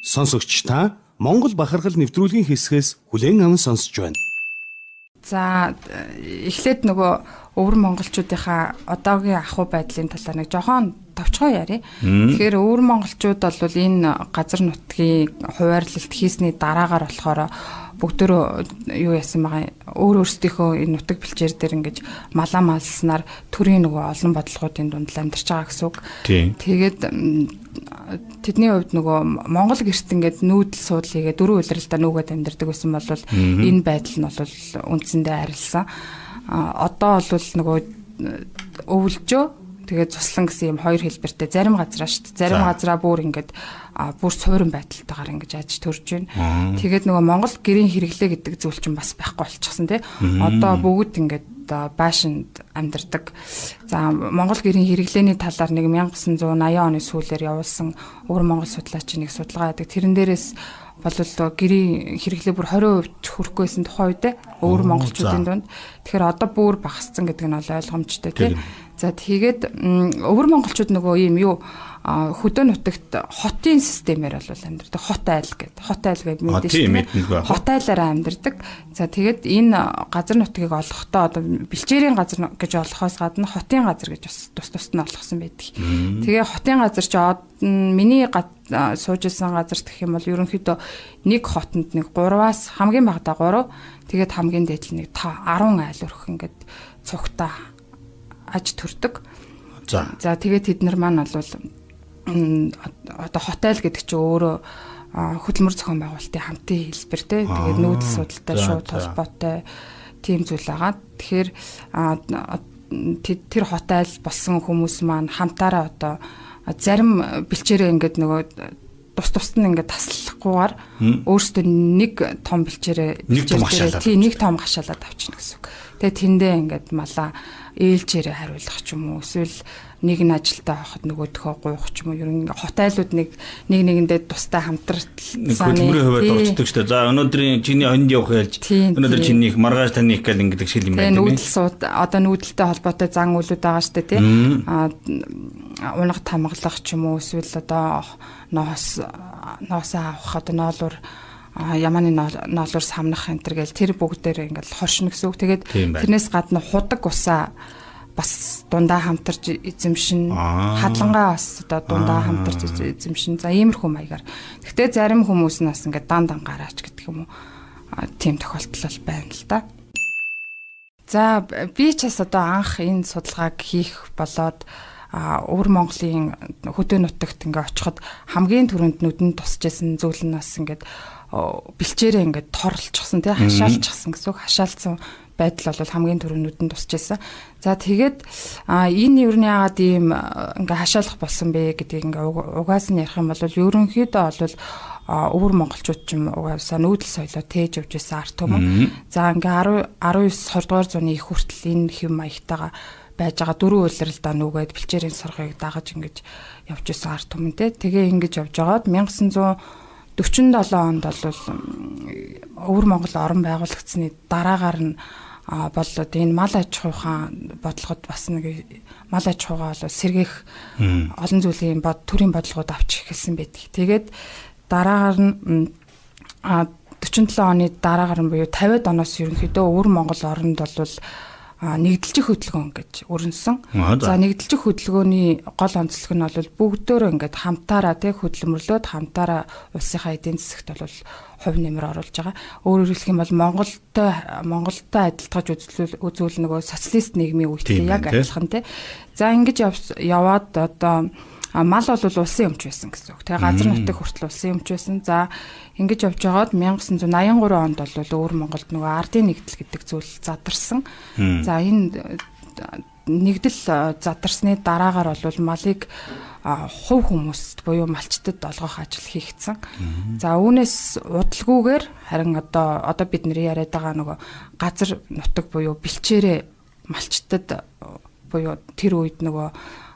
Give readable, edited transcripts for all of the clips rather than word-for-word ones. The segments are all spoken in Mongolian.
Сонсогч та Монгол бахархал нэвтрүүлгийн хэсгээс хүлээн аван сонсож байна. За эхлээд нөгөө өвөр монголчуудынхаа одоогийн ахуй байдлын талаар нэг жоохон товчхон яриа. Тэгэхээр өвөр монголчууд бол энэ газар нутгийн хуваарлалт хийсний дараагаар болохоор бүгдөө юу яасан байгаа өөр өөрсдийнхөө энэ нутаг бэлчээр дээр ингэж малаа малснаар төрийн нөгөө олон бодлогоодын дунд л амьдарч байгаа гэсэн үг. Тэгээд тэдний хувьд нөгөө Монгол гэрт ингээд нүүдэл суудл хийгээ дөрвөн улиралдаа нүүгээд амьдардаг байсан бол энэ байдал нь бол үндсэндээ арилсан. Одоо бол нөгөө өвлжөө тэгээд цуслан гэсэн юм хоёр хэлбэртэй зарим газраа шүү дээ. Зарим газраа бүр ингээд бүр суурин байдалтайгаар ингэж аж төрж байна. Тэгээд нөгөө Монгол гэрийн хэрэглээ гэдэг зүйл чинь бас байхгүй болчихсон тий. Одоо бүгд ингээд баашинд амьдардаг. За Монгол гэрийн хэрэглээний талаар 1980 оны сүүлээр явуулсан өвөр Монгол судлаачийн нэг судалгаа байдаг. Тэрэн дээрээс болол гэрийн хэрэглээ бүр 20% хүрэхгүйсэн тухай үед өвөр монголчуудын дунд. Тэгэхээр одоо бүр багассан гэдэг нь бол ойлгомжтой тий. За тэгээд өвөр монголчууд нөгөө ийм юу хөдөө нутагт хотын системээр бол амьдардаг. Хот айл гэдэг мэдээж тийм. Хот айлаараа амьдардаг. За тэгээд энэ газар нутгийг олохдоо одоо бэлчээрийн газар гэж олохоос гадна хотын газар гэж бас тус нь олгосон байдаг. Тэгээ хотын газар чи миний сууж исэн газар гэх юм бол ерөнхийдөө нэг хотонд нэг 3-аас хамгийн багадаа 3 тэгээд хамгийн дээд нь 5 10 айл өрөх ингээд цугтаа аж төрдөг. За тэгээд тэд нар маань бол одоо хотел гэдэг чинь өөрөө хөдөлмөр зохион байгуулалтын хамтын хэлбэр те. Тэгээд нүүдэл судалтай шууд холбоотой тийм зүйл байгаа. Тэгэхээр тэр хотел болсон хүмүүс маань хамтаараа одоо зарим бэлчээрээ ингээд нөгөө тус нь ингээд таслахгүйгээр өөрөөсөө нэг том бэлчээрээ нэг том гашаалаад авчихна гэсэн үг. Тэгээ тэндээ ингээд малаа ээлжээрээ хариулах ч юм уу эсвэл нэг нь ажилдаа авахд нөгөөдхөө гуйх ч юм уу ерөн хотелууд нэгэндээ тустай хамтралцааны хөтөлбөрийн хувьд орчдөг шүү дээ. За өнөөдрийн чиний хонд явах ялж өнөөдөр чинийх маргааш таних гэл ингээд шиг юм байна. Нүүдэл сууд одоо нүүдэлтэй холбоотой зан үйлүүд байгаа шүү дээ тий. Унаг тамгалах ч юм уу эсвэл одоо ноосоо авах одоо ноолуур ямааны ноолуур самнах энэ төр гэл тэр бүгдээр ингээд хоршно гэсэн үг. Тэгээд тэрнээс гадна худаг усаа бас дундаа хамтарч эзэмшин хадлангаа бас одоо дундаа хамтарч эзэмшин. За иймэрхүү маягаар. Гэхдээ зарим хүмүүс нь бас ингээд дангараач гэдэг юм уу. Тийм тохиолдол байна л да. За би ч бас одоо анх энэ судалгааг хийх болоод өвөр Монголын хөдөө нутагт ингээд очиход хамгийн түрүүнд нүдэнд тусч исэн зүйл нь бас ингээд бэлчээрээ ингээд торлцсон тий хашаалчихсан гэсэн үг. Хашаалцсан байдал бол хамгийн түрүүнд нүдэнд тусч исэн. За тэгээд энэ юу нь яагаад ийм ингээд хашаалах болсон бэ гэдгийг ингээд угаас нь ярих юм бол ерөнхийдөө бол өвөр монголчууд ч юм угаасаа нүүдэл соёлоо тээж явж исэн арт түмэн. За ингээд 19 20 дугаар зууны их хүртэл энэ хэв маягтайгаа байж байгаа дөрвөн улиралдаа нүгээд бэлчээрийн соргыг дагаж ингэж явж исэн арт түмэн те. Тэгээ ингэж явж байгаад 1947 онд бол өвөр Монгол орон байгуулагдсны дараагаар нь болоод энэ мал аж ахуйн бодлогод бас нэг мал аж ахуйгаа бол сэргээх олон зүйлийн төрийн бодлогод авч эхэлсэн байдаг. Тэгээд дараагаар нь 47 оны дараагаар нь буюу 50-ад оноос ерөнхийдөө өвөр Монгол оронд бол нэгдэлчих хөдөлгөөн гэж өрнөсөн. За нэгдэлчих хөдөлгөөний гол онцлог нь бол бүгдөө ингээд хамтаараа тий хөдөлмөрлөөд хамтаараа улсынхаа эдийн засагт бол хувь нэмэр оруулж байгаа. Өөрөөр хэлэх юм бол Монголтой адилтгаж үзүүл нөгөө социалист нийгмийн үетэй яг адилхан тий. За ингэж яваад одоо мал бол улсын өмч байсан гэсэн үг. Тэгээ газар нутаг хүртэл улсын өмч байсан. За ингэж явж байгаад 1983 онд бол өвөр Монголд нөгөө ардын нэгдэл гэдэг зүйл задарсан. За энэ нэгдэл задарсны дараагаар бол малыг хувь хүмүүст буюу малчтад олгох ажил хийгдсэн. За үүнээс удалгүйгээр харин одоо бид нэр яриад байгаа нөгөө газар нутаг буюу бэлчээрээ малчтад буюу тэр үед нөгөө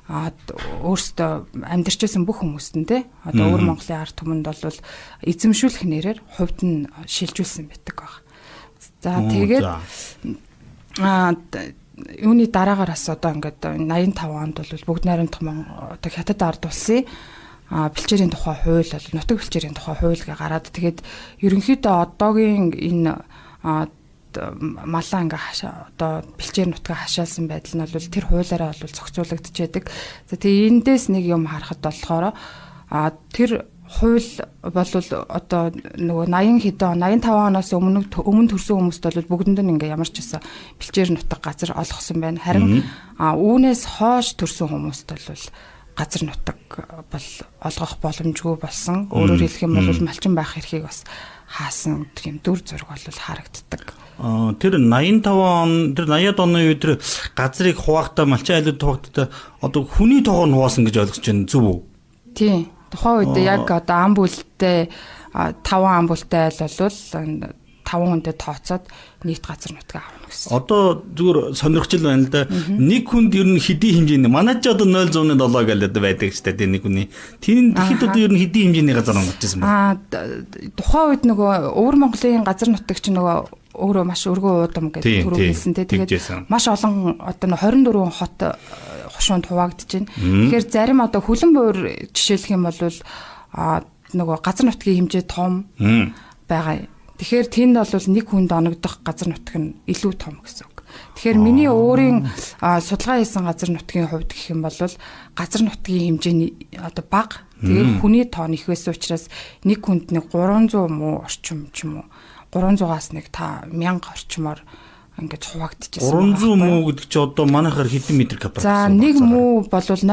өөрсдөө амьдарч байсан бүх хүмүүст нь те одоо өвөр Монголын арт түмэнд бол эзэмшүүлэх нэрээр хувьд нь шилжүүлсэн байдаг баг. За тэгээд юуны дараагаараас одоо ингээд 85 онд бол бүгд найрамдах одоо хятад ард улсын бэлчээрийн тухай хууль бол нутаг бэлчээрийн тухай хууль гэ гараад тэгээд ерөнхийдөө одоогийн энэ малаа ингээ одоо бэлчээр нутгаа хашаалсан байдал нь бол тэр хуулиараа бол зохицуулагдчихэдэг. За тэгээ эндээс нэг юм харахад болохоор тэр хууль бол одоо нөгөө 80 85 оноос өмнө төрсэн хүмүүст бол бүгдэнд нь ингээ ямар ч байсан бэлчээр нутаг газар олгосон байна. Харин үүнээс хойш төрсэн хүмүүст бол газар нутаг бол олгох боломжгүй болсон. Өөрөөр хэлэх юм бол малчин байх эрхийг бас хаасан гэх юм дүр зураг бол харагддаг. Тэр 85 он тэр 80-ад оны үед тэр газрыг хуваахтаа малчин айлууд хуваахтаа одоо хүний тоогоор хуваасан гэж ойлгож байна зөв үү? Тийм. Тухайн үед яг одоо ам бүлтэй 5 ам бүлтэй айл бол 5 хүнтэй тооцоод нийт газар нутгаа авах гэсэн. Одоо зүгээр сонирхчил байна л да. Нэг хүнд ер нь хэдийн хэмжээний манай ч одоо 0.7 гэлээд байдаг ч гэдэг нэг хүний. Тэнд хэд одоо ер нь хэдийн хэмжээний газар онгорчсан байна. Тухайн үед нөгөө өвөр Монголын газар нутаг чинь нөгөө өөрөө маш өргөн уудам гэдэг түрүү хэлсэн те. Тэгээд маш олон одоо 24 хот хошуунд хуваагдаж байна. Тэгэхээр зарим одоо хүлэн буур жишээлх юм бол нөгөө газар нутгийн хэмжээ том байгаа. Тэгэхээр тэнд бол нэг хүнд оногдох газар нутаг нь илүү том гэсэн үг. Тэгэхээр миний өөрийн судалгаа хийсэн газар нутгийн хувьд гэх юм бол газар нутгийн хэмжээний одоо бага. Тэгээд хүний тоо их байсан учраас нэг хүнд нэг 300 муу орчим ч юм уу 300-аас нэг 1000 орчмоор ингэж хуваагдчихсан. 300 муу гэдэг чи одоо манайхаар хэдэн метр квадрат? За нэг муу бол 0.6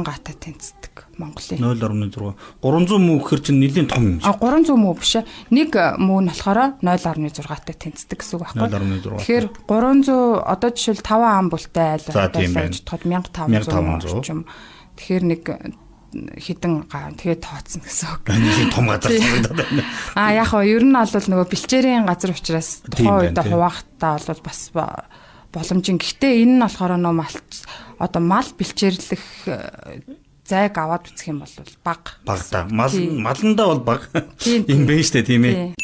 гатаа тэнцдэг Монголын. 0.6. 300 муу гэхэр чинь нэлийн том юм шиг. 300 муу биш ээ. Нэг муу нь болохоор 0.6-тай тэнцдэг гэсэн үг байхгүй. 0.6. Тэгэхээр 300 одоо жишээл 5 ам бүлтэй айл байж тохиод 1500 орчим. Тэгэхээр нэг хідэн тэгээд тооцсон гэсэн үг. Нэлийн том газар санагдаад байна. Яг хоо ер нь бол нөгөө бэлчээрийн газар учраас тухайн үед хуваахтаа бол бас боломжийн. Гэхдээ энэ нь болохоор нөгөө одоо мал бэлчээрлэх зайг аваад үсэх юм бол бага. Бага та. Маландаа бол бага. Юм байна штэ тийм ээ.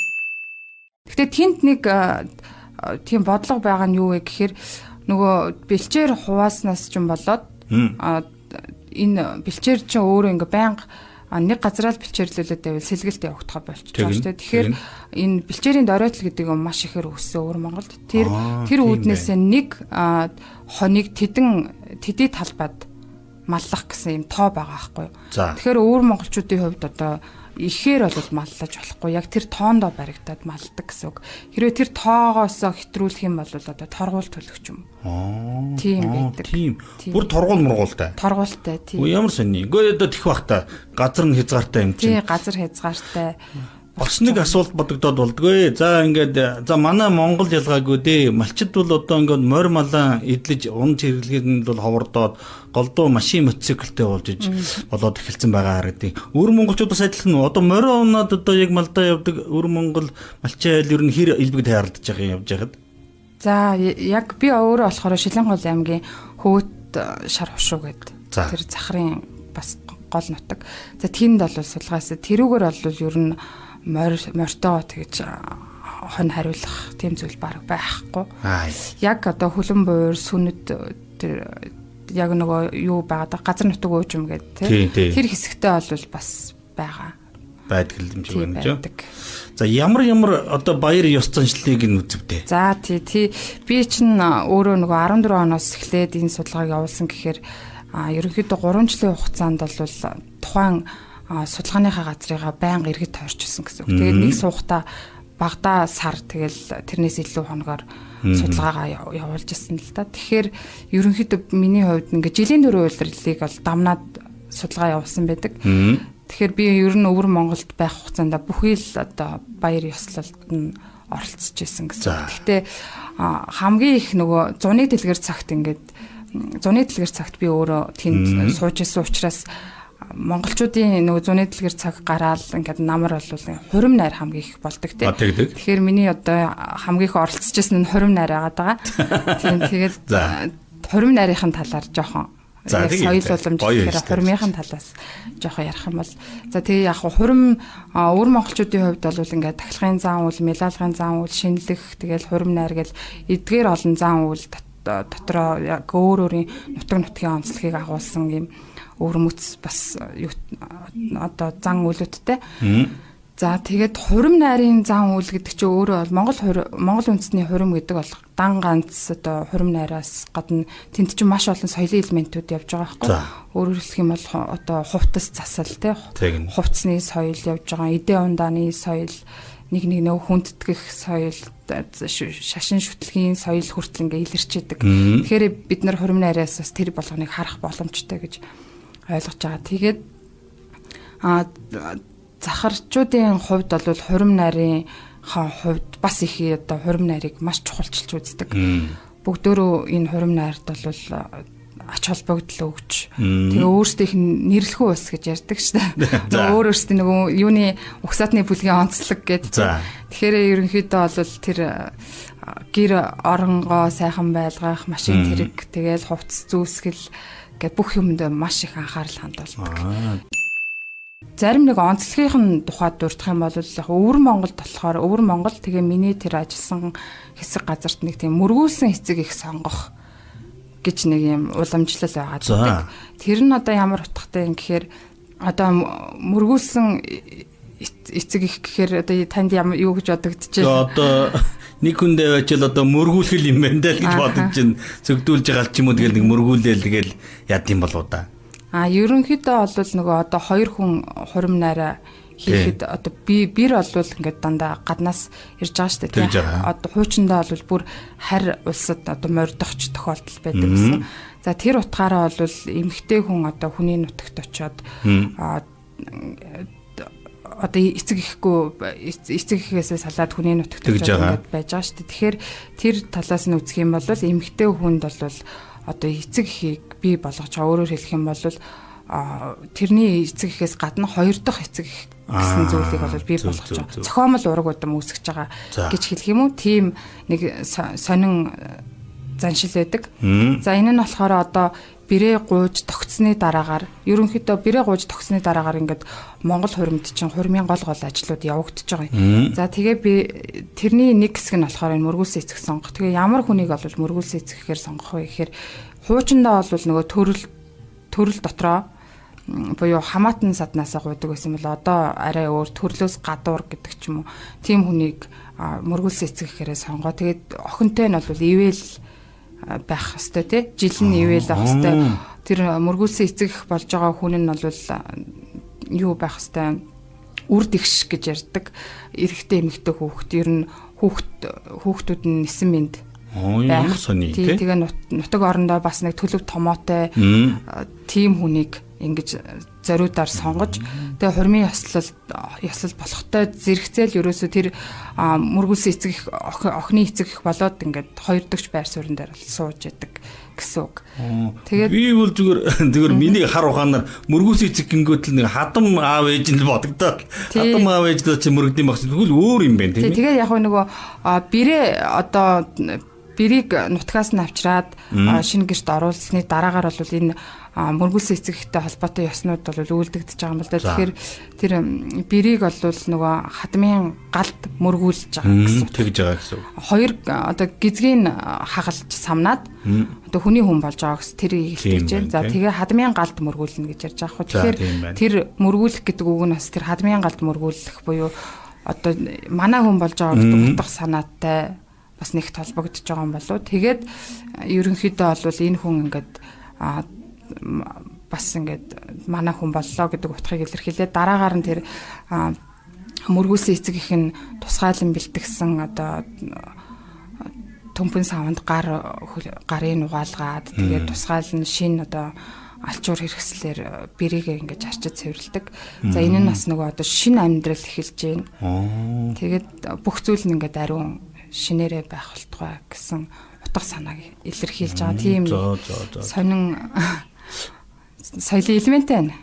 Гэхдээ тэнд нэг тийм бодлого байгаа нь юу вэ гэхээр нөгөө бэлчээр хувааснаас ч юм болоод энэ бэлчээр чинь өөрөө ингээ байнга нэг газараа л бэлчээрлүүлээд байвал сэлгэлт явагдах болчихж байгаа шүү дээ. Тэгэхээр энэ бэлчээрийн доройтол гэдэг нь маш ихээр өссөн өвөр Монголд. Тэр үүднээс нэг хоног тэдний талбайд маллах гэсэн юм тоо байгаа байхгүй юу. Тэгэхээр өвөр монголчуудын хувьд одоо ихээр бол маллаж болохгүй. Яг тэр тоондоо баригдаад малдаг гэсэн үг. Хэрвээ тэр тоогоос хэтрүүлэх юм бол одоо торгуул төлөх юм. Тийм байдаг. Тийм. Бүр торгуул мургуултай. Торгуултай тийм. Ямар сони. Үгүй одоо тэх бах та газар нь хязгаартай юм чинь. Тийм, газар хязгаартай. Бас нэг асуулт бодогдоод болдгоо. За ингээд манай Монгол ялгаагүй дээ. Малчид бол одоо ингээд морь малаа идлэж ун чиглэгэнд бол ховордоод голдуу машин мотоциклтэй болж иж болоод эхэлсэн байгаа харагдیں۔ Өвөр монголчууд бас адилхан одоо морь унаад одоо яг малдаа явдаг өвөр монгол малчин айл ер нь хэр илбэг тайралдаж байгаа юм явж байгаад. За яг би өөрөө болохоор Шилэнгол аймгийн Хөвөт шар хушуу гэдэг. Тэр захрын бас гол нутаг. За тэнд бол сулгаас тэрүүгээр бол ер нь морьтоо тэгж хон хариулах тийм зүйл баг байхгүй. Яг одоо хүлэн буур сүнэд тэр яг нөгөө юу байгаа газар нутаг уужим гэдэг тэр хэсэгтээ бол бас байгаа. Байдаг юм шиг байна ч. За ямар одоо баяр ёс заншлыг нь үзвдээ. За тий би чинь өөрөө нөгөө 14 оноос эхлээд энэ судалгааг явуулсан гэхээр ерөнхийдөө 3 жилийн хугацаанд бол тухайн судалгааныхаа газрыгаа байнга иргэд тойрчсон гэсэн үг. Тэгээд нэг суугатаа багада сар тэгэл тэрнээс илүү хоногоор судалгаагаа явуулж ирсэн л да. Тэгэхээр ерөнхийдөө миний хувьд ингээ жилийн дөрөв үйлрэлийг бол дамнаад судалгаа явуулсан байдаг. Тэгэхээр би ер нь өвөр Монголд байх хугацаанд бүхий л одоо баяр ёслолд нь оролцож ирсэн гэсэн. Гэхдээ хамгийн их нөгөө зуны дэлгэр цагт би өөрөө тэнд сууж ирсэн учраас монголчуудын нөгөө зуны дэлгэр цаг гараал ингээд намар бол хурим найр хамгийн их болдог тийм. Тэгэхээр миний одоо хамгийн их оролцож ирсэн нь хурим найр байгаа. Тийм тэгээд хурим найрын талаар жоохон соёл уламж гэхээр хурмын талаас жоохон ярих юм бол за тэгээ яг хурим өвөр монголчуудын хувьд бол ингээд тахилгын зан үйл, мелалгын зан үйл, шинэлэх тэгэл хурим найр гэл эдгээр олон зан үйл дотроо яг өөр өөрийн нутгийн онцлогийг агуулсан юм өвөрмөц бас одоо зан үйлүүдтэй. За тэгээд хурим найрын зан үйл гэдэг чинь өөрөө бол Монгол үндэсний хурим гэдэг бол дан ганц одоо хурим найраас гадна тэнд чинь маш олон соёлын элементүүд явж байгаа байхгүй. Өөрөөр хэлэх юм бол одоо хувцас засал тий хувцсны соёл явж байгаа, эдээ ундааны соёл, нэг нөө хүндэтгэх соёл, шашин шүтлгийн соёл хүртэл ингээ илэрчээдэг. Тэгэхээр бид нар хурим найраас бас тэр болгоныг харах боломжтой гэж ойлгож байгаа. Тэгээд захарчуудын хувьд бол хурим найрын хувьд бас их одоо хурим найрыг маш чухалчилж үздэг. Бүгдөө энэ хурим найрд бол ач холбогдол өгч тэгээ өөрсдийнх нь нэрлэхүү ус гэж ярьдаг шүү дээ. Өөрөөсөө нөгөө юуны угсаатны бүлгийн онцлог гэдэг. Тэгэхээр ерөнхийдөө бол тэр гэр оронгоо сайхан байлгах, машин тэрэг, тэгээл хувцас зүүсгэл гэх бүх юмд маш их анхаарал хандуулдаг. Зарим нэг онцлогын тухайд дурдах юм бол Өвөр Монголд болохоор Өвөр Монгол тэгээ миний тэр ажилласан хэсэг газарт нэг тийм мөргүүлсэн эцэг их сонгох гэж нэг юм уламжлал байгаа гэдэг. Тэр нь одоо ямар утгатай юм гэхээр одоо мөргүүлсэн эцэг их гэхээр одоо танд юу гэж бодогдчихэ? Одоо нэг хүндээ очил одоо мөргүүлэх юм байна даа гэж бодож чинь зөвдүүлж байгаа ч юм уу тэгэл нэг мөргүүлээл тэгэл яд юм болоо да. Ерөнхийдөө бол нөгөө одоо 2 хүн хурим найраа хийхэд одоо бир олвол ингээд дандаа гаднаас ирж байгаа шүү дээ тийм. Одоо хуучиндаа бол бүр харь улсад одоо мордохч тохиолдол байдаг гэсэн. За тэр утгаараа бол эмэгтэй хүн одоо хүний нутагт очиод одоо эцэг ихэхээс салаад хүний нутагт очиод ингээд байж байгаа шүү дээ. Тэгэхээр тэр талаас нь үзэх юм бол эмэгтэй хүнд бол одоо эцэг ихийг бий болгож өөрөөр хэлэх юм бол тэрний эцэг ихээс гадна 2 дахь эцэг их гэсэн зүйлийг бол бий болгож байгаа. Зохиомл ураг удам үүсгэж байгаа гэж хэлэх юм уу? Тийм нэг сонин заншил байдаг. За энэ нь болохоор одоо бэрээ гууж тогтсны дараагаар ерөнхийдөө бэрээ гууж тогтсны дараагаар ингээд Монгол хуримд чинь хурмын гол ажлууд явагдаж байгаа юм. За тэгээ би тэрний нэг хэсэг нь болохоор энэ мөргүүлсэн эцэг сонгох. Тэгээ ямар хүнийг бол мөргүүлсэн эцэг гэхээр сонгох вэ гэхээр хуучиндаа бол нөгөө төрөл дотроо буюу хамаатан саднаасаа гуйдаг байсан бол одоо арай өөр төрлөөс гадуур гэдэг ч юм уу. Тийм хүнийг мөргүүлсэн эцэг гэхээрээ сонгоо. Тэгээд охинтой нь бол ивэл байх хэвээр тий жил нь ивэл байх хэвээр тэр мөргүүлсэн эцэг болж байгаа хүн нь бол юу байх хэвээр үр дэгш гэж ярьдаг эрэгтэй эмэгтэй хүүхэд ер нь хүүхдүүд нь нисэн мэд ямар сони тий тэгээ нутаг орондоо бас нэг төлөв томоотой тийм хүнийг ингэж зориудаар сонгож тэгээ хурмын ёслол болохтой зэрэгцээл ерөөсө тэр мөргүүлсэн эцэг их охины эцэг их болоод ингээд 2 дахь байр суурин дээр сууж яадаг гэсэн үг. Тэгээд би бол зүгээр миний хар ухаанаар мөргүүлсэн эцэг гингөт л нэг хадам аав ээж нь бодогдоод хадам аав ээж чинь мөрөгдөм багс тэгвэл өөр юм байна тийм. Тэгээд яг нөгөө бэрээ одоо бэрийг нутгаас нь авчираад шинэ гэрт оруулсны дараагаар бол энэ мөргүүлсэн эцэг ихтэй холбоотой ёснууд бол үйлдэгдэж байгаа юм л да. Тэгэхээр тэр бэрийг бол нөгөө хадмын галд мөргүүлж байгаа гэсэн. Тэгж байгаа гэсэн. Хоёр одоо гизгийн хагалж самнаад одоо хүний хүн болж байгаа гэсэн тэр хэлж байна. За тэгээ хадмын галд мөргүүлнэ гэж ярьж байгаа хөө. Тэгэхээр тэр мөргүүлэх гэдэг үг нь бас тэр хадмын галд мөргүүлэх буюу одоо манай хүн болж байгаа гэдэг утга санаатай бас нэг толбогдож байгаа юм болов. Тэгээд ерөнхийдөө бол энэ хүн ингээд бас ингээд манай хүн боллоо гэдэг утгыг илэрхийлээд дараагаар нь тэр мөргүүлсэн эцэг их нь тусгайлан бэлтгэсэн одоо төмпөн савнд гарын угаалгаад тэгээд тусгайлан шин одоо алчуур хэрэгслэр бэрийгээ ингэж арчиж цэвэрлдэг. За энэ нь бас нөгөө одоо шинэ амьдрал эхэлж байна. Тэгээд бүх зүйл нь ингээд ариун шинээрээ байх болтугай гэсэн утга санааг илэрхийлж байгаа. Тийм сонин соёлын элемент байна.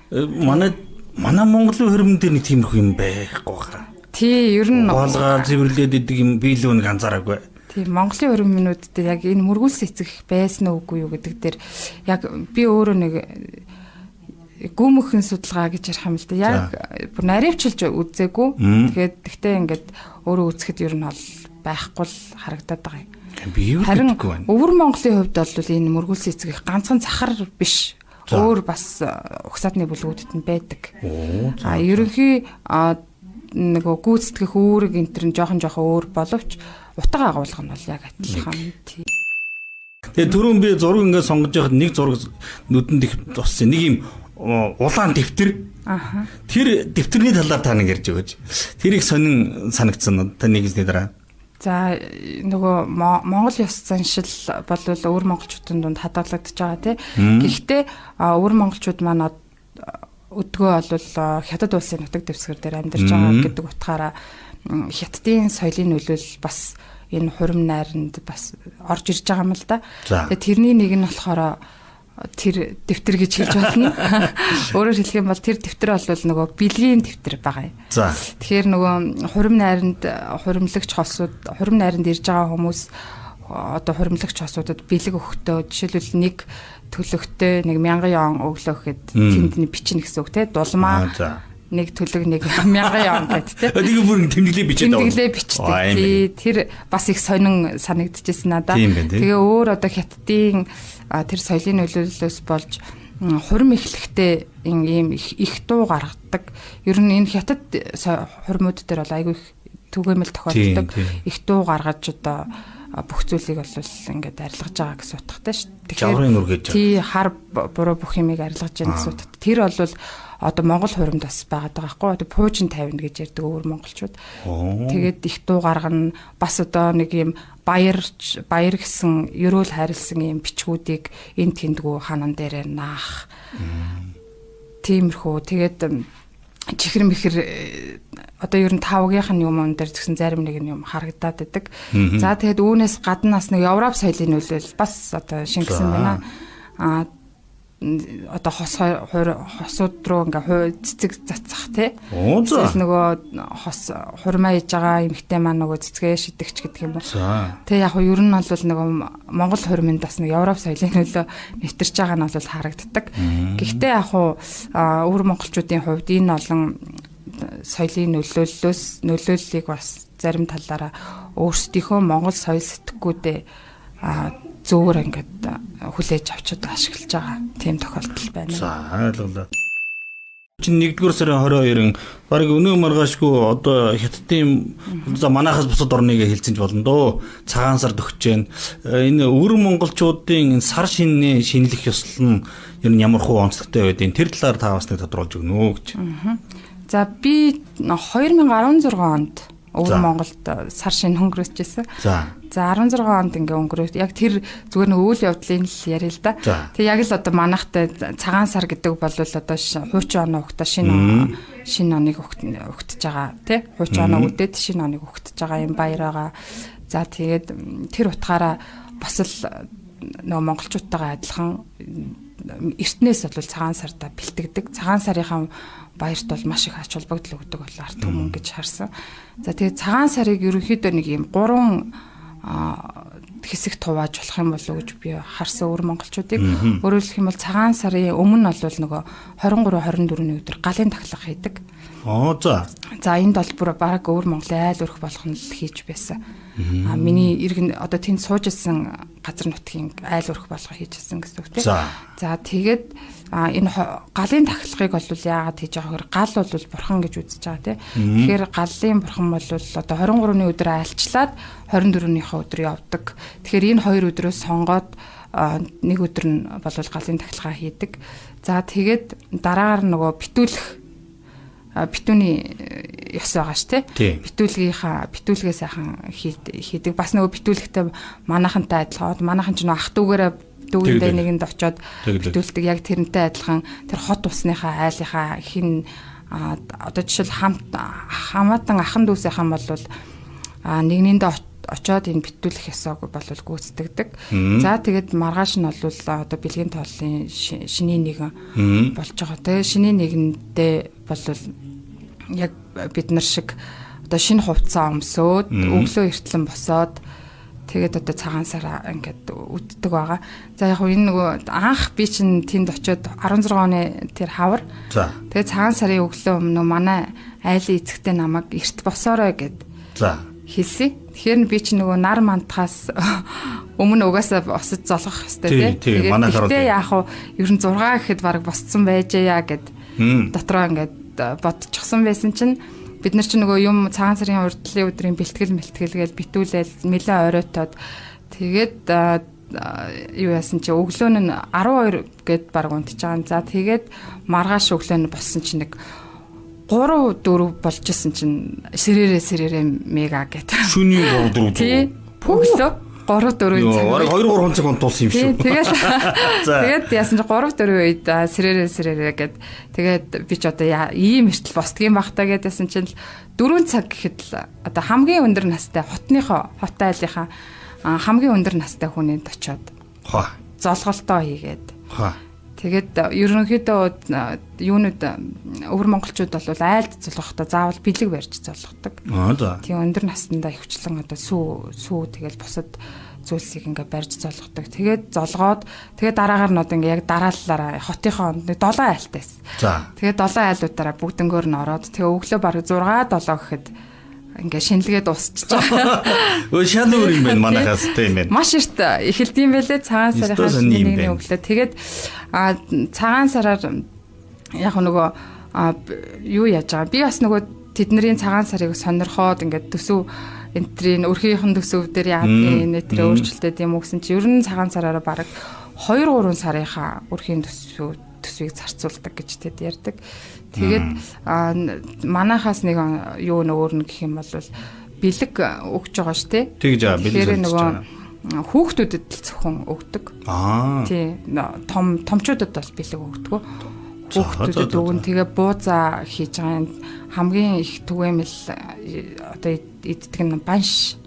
Манай Монголын хөрмөн дээр нэг тиймэрхүү юм байхгүй байна. Тий, ер нь угаалгаар цэвэрлээд идэг юм би л нэг анзаараагүй. Тий, Монголын хөрмөнүүд дээр яг энэ мөргүүлсэн эцэг байсан уу үгүй юу гэдэг дээр яг би өөрөө нэг гүмхэн судалгаа гэж ярих юм л да. Яг бүр наривчилж үзээгүй. Тэгээд тэгтээ ингээд өөрөө үзэхэд ер нь бол байхгүй л харагдаад байгаа юм. Би юу гэдэггүй байна. Өвөр Монголын хувьд бол энэ мөргүүлсэн эцэг их ганцхан захар биш. өөр бас угсаатны бүлгүүдэд нь байдаг. Ерөнхий нөгөө гүйцэтгэх үүрэг энтер нь жоохон өөр боловч утга агуулга нь бол яг адилхан. Тэгээ түрүүн би зураг ингээд сонгож байхад нэг зураг нүдэнд их туссан. Нэг юм улаан дэвтэр. Тэр дэвтэрний талаар та нэг ярьж өгөөч. Тэрийг сонин санагдсан та нэгний дараа. За нөгөө Монгол ёс заншил бол өвөр монголчуудын дунд хадгалагдаж байгаа тий. Гэхдээ өвөр монголчууд маань өдгөө бол хятад улсын нутаг дэвсгэр дээр амьдарч байгаа гэдэг утгаараа хятадын соёлын нөлөөлөл бас энэ хурим найранд бас орж ирж байгаа юм л да. Тэгээ тэрний нэг нь болохоор тэр дэвтэр гэж хэлж болно. Өөрөөр хэлэх юм бол тэр дэвтэр бол нөгөө бэлгийн дэвтэр байгаа юм. Тэгэхээр нөгөө хурим найранд ирж байгаа хүмүүс одоо хуримлагч хосуудад бэлэг өгтөө жишээлбэл нэг төлөгтэй 1000 он өглөө гэхэд тэнд нь бичнэ гэсэн үг те дулмаа нэг төлөг 1000 он гэд те нэг бүр тэмдэглээ бичээд байгаа. Тэмдэглээ бичдэг. Тэр бас их сонин санагдчихсэн надаа. Тэгээ өөр одоо хятадын тэр соёлын нөлөөллөөс болж хурим эхлэхдээ ийм их дуу гаргадаг. Ер нь энэ хятад хуримуд дээр бол айгүй их түгээмэл тохиолддог. Их дуу гаргаж одоо бүх зүйлийг бол ингээд арилгаж байгаа гэсэн утгатай шүү. Тэгэхээр тий хар буруу бүх юмыг арилгаж байгаа гэсэн утгатай. Тэр бол одоо Монгол хуримд бас байгаад байгаа байхгүй. Одоо пуужин тавина гэж ярьдаг өөр монголчууд. Тэгээд их дуу гаргана. Бас одоо нэг юм баяр гэсэн ерөөл хайрлсан юм бичгүүдийг энэ тэндгүү ханан дээрээ наах. Тиймэрхүү. Тэгээд чихэр мэхэр одоо ер нь тавгийнх нь юм дээр згсэн зарим нэг юм харагдаад байдаг. За тэгээд үүнээс гадна бас нэг Европ соёлын нөлөөлөл бас одоо шингэсэн байна. Одоо хосууд руу ингээ цэцэг цацах тий. Тэгэл нөгөө хос хурмаа иж байгаа эмхтэй маань нөгөө цэцгээ шидэгч гэдэг юм уу. Тэг яг ер нь бол нөгөө Монгол хурмынд бас нэг Европ соёлын нөлөө нэвтэрч байгаа нь бол харагддаг. Гэхдээ яг өвөр монголчуудын хувьд энэ олон соёлын нөлөөллийг бас зарим талаараа өөрсдийнхөө Монгол соёл сэтгэгүйдээ зөөр ингээд хүлээж авчид ашиглаж байгаа тийм тохиолдол байна. За ойлголоо. Чин 1-р сарын 22-ын баг өнөө маргаашгүй одоо хятадын за манайхаас бусад орныг хэлцэнж болно доо. Цагаан сар төгсөж байна. Энэ өвөр монголчуудын сар шинэ шинэлэх ёслол нь ер нь ямар хуу онцлогтой байдیں۔ Тэр талаар та бас нэг тодруулж өгнө гэж. За би 2016 онд өвөр Монголд сар шинэ хөнгөрөөсчээсэн. За 16 онд ингээ өнгөрөөд яг тэр зүгээр нэг үйл явдлын л яриа л да. Тэг яг л одоо манайхтай цагаан сар гэдэг бол одоо хуучин оноо ухта шинэ оныг ухтаж байгаа тий. Хуучин оноо үдээд шинэ оныг ухтаж байгаа юм баяр байгаа. За тэгээд тэр утгаараа бас л нөгөө монголчуудтайгаа адилхан эртнээс бол цагаан сарда бэлтгэдэг. Цагаан сарынхаа баярт бол маш их ач холбогдол өгдөг бол арт түмэн гэж харсан. За тэгээд цагаан сарыг ерөнхийдөө нэг юм 3 хэсэгт хувааж болох юм болов уу гэж би харсан өвөр монголчуудыг. Өөрөөр хэлэх юм бол цагаан сарын өмнө бол нөгөө 23-24-ний өдөр галын тахлага хийдэг. За энд бол бүр баг өвөр Монголын айл өрх болгоно л хийж байсан. Миний иргэн одоо тэнд сууж исэн газар нутгийн айл өрх болгоо хийжсэн гэсэн үг тийм. За тэгээд энэ галын тахлагыг бол яагаад хийж байгаа гэхээр гал бол бурхан гэж үзэж байгаа тийм. Тэгэхээр галын бурхан бол одоо 23-ны өдөр айлчлаад 24-ийнхээ өдөр явдаг. Тэгэхээр энэ 2 өдрөөс сонгоод нэг өдөр нь бол галын тахлага хийдэг. За тэгээд дараагаар нөгөө битүүний ёс байгаа ш тий. Битүүлгээ сайхан хийдэг. Бас нөгөө битүүлэгтэй манайхантай адилхан. Манайхан ч нөгөө ах дүүгээрээ дүүгэндээ нэгэнд очиод битүүлдэг. Яг тэрнтэй адилхан тэр хот усныхаа айлынхаа хин одоо жишээл хамаатан ахан дүүсийнхэн бол нэгнийндээ очиод энэ битүүлэх ёсоог бол гүйцэтгэдэг. За тэгээд маргааш нь бол одоо бэлгийн тооллын шинийн нэгэн болж байгаа. Тэгээ шинийн нэгэндээ бол яг бид нар шиг одоо шинэ хувцас өмсөөд өглөө эртлэн босоод тэгээд одоо цагаан сараа ингээд үддэг байгаа. За яг энэ нөгөө анх би чинь тэнд очиод 16 оны тэр хавар. Тэгээд цагаан сарын өглөө өмнө манай айлын эцэгтэй намайг эрт босоорой гэд. хийсэй. Тэгэхээр би чи нөгөө нар мантахаас өмнө угаасаа босож золгох хэвээр тийм манайхаар тэгээд яах вэ? Ер нь 6 гэхэд баг босцсон байжээ гэд дотроо ингээд бодчихсон байсан чинь бид нар чи нөгөө юм цагаан сарын урдлын өдрийн бэлтгэл гээл битүүлээл нэлээ оройтоод тэгээд юу яасан чи өглөө нь 12 гэд баг унтж байгаа. За тэгээд маргааш өглөө нь болсон чи нэг 3 4 болж исэн чинь сэрээрээ мега гэд. Шүний 3 4. Тий. Өглөө 3 4 цаг. 2 3 цаг унтуулсан юм шүү. Тэгээд яасан чи 3 4 үед сэрээрээ гэд. Тэгээд би ч одоо ийм эртэл босдгийн бахтаа гэдээсэн чинь 4 цаг гэхэд л одоо хамгийн өндөр настай хот айлынхаа хамгийн өндөр настай хүнийд очиод золголтоо хийгээд. Тэгээд ерөнхийдөө юунууд өвөр монголчууд бол айлд золгохдоо заавал бэлэг барьж золгодог. Тийм өндөр наснда ихвчлэн одоо сүү тэгэл бусад зүйлсийг ингээ барьж золгодог. Тэгээд золгоод тэгээд дараагаар нь одоо ингээ яг дараалалаараа хотынхоо 7 айлтайс. Тэгээд 7 айлуудаараа бүгднгөөр нь ороод тэгээ өглөө бараг 6 7 гэхэд ингээ шинэлгээ дуусчихж байгаа. Шал өөр юм байна манайхаас тийм ээ. Маш эрт эхэлт юм байлээ цагаан сарын нэг өглөө. Тэгээд цагаан сараар яг нөгөө юу яаж байгаа. Би бас нөгөө тэдний цагаан сарыг сонирхоод ингээ төсөв энтрийн өрхийнхэн төсөв дээр яадын нэтэр өөрчлөлттэй юм уу гэсэн чи ер нь цагаан сараараа бараг 2 3 сарынхаа өрхийн төсвийг зарцуулдаг гэж тэд ярьдаг. Тэгээд манайхаас нэг юу өөр нэг гэх юм бол бэлэг өгч байгаа шүү дээ. Тэгж байгаа бэлэг өгч байгаа. Хүүхдүүдэд л зөвхөн өгдөг. Тий. Томчуудад бол бэлэг өгдөг. Хүүхдүүдэд өгөн тэгээ буузаа хийж байгаа хамгийн их түгээмэл одоо иддэг нь банш.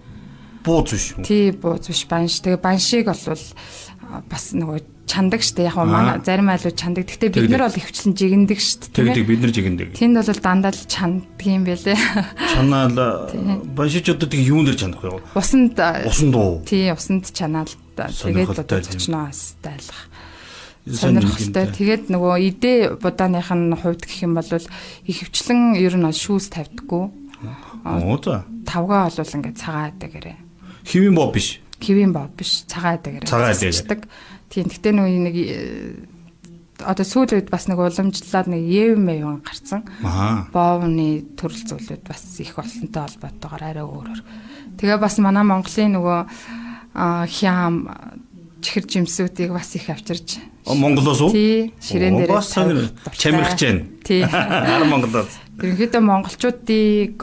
Бууз биш үү? Тий, бууз биш банш. Тэгээ баншиг бол бас нөгөө чандаг штэ яг манай зарим айлууд чандаг. Гэхдээ бид нар бол ихвчлэн жигэндэг штэ. Тэгдэг бид нар жигэндэг. Тэнд бол дандаа л чанддаг юм байлээ. Чанаал баншичудад тийг юун дээр чандах вэ? Усанд уу? Тий, усанд чанаал. Тэгээд одоо зочноос тайлах. Сонирхолтой. Тэгээд нөгөө идэ будааных нь хувьд гэх юм бол ихвчлэн ер нь шүүс тавьдаггүй. Тавгаа бол ингээд цагаа байдаг гэрээ. Хэвэн боо биш. Хэвэн боо биш. Цагаа байдаг гэрээ. Тийм. Гэтэ нөгөө нэг одоо сүүл үед бас нэг уламжлалаад нэг евмэйвэн гарцсан. Боовны төрөл зүйлүүд бас их болсонтой холбоотойгоор арай өөрөөр. Тэгээ бас манай Монголын нөгөө хям чихэр жимсүүдийг бас их авчирч. Монголоос уу? Тий. Ширээн дээр бас чамирч байна. Тий. Ар Монголоос. Ерөнхийдөө монголчуудыг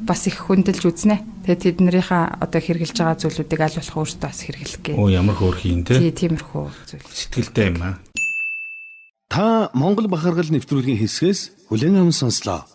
бас их хөндлөж үзнэ. Тэгээд тэднэрийнхээ одоо хэрэгжилж байгаа зүйлүүдийг аль болох өөртөө бас хэрэглэх гээ. Ямар хөөрхийн те. Тий, тиймэрхүү зүйл. Сэтгэлтэй юм аа. Та Монгол бахархал нэвтрүүлгийн хэсгээс хүлээн аван сонслоо.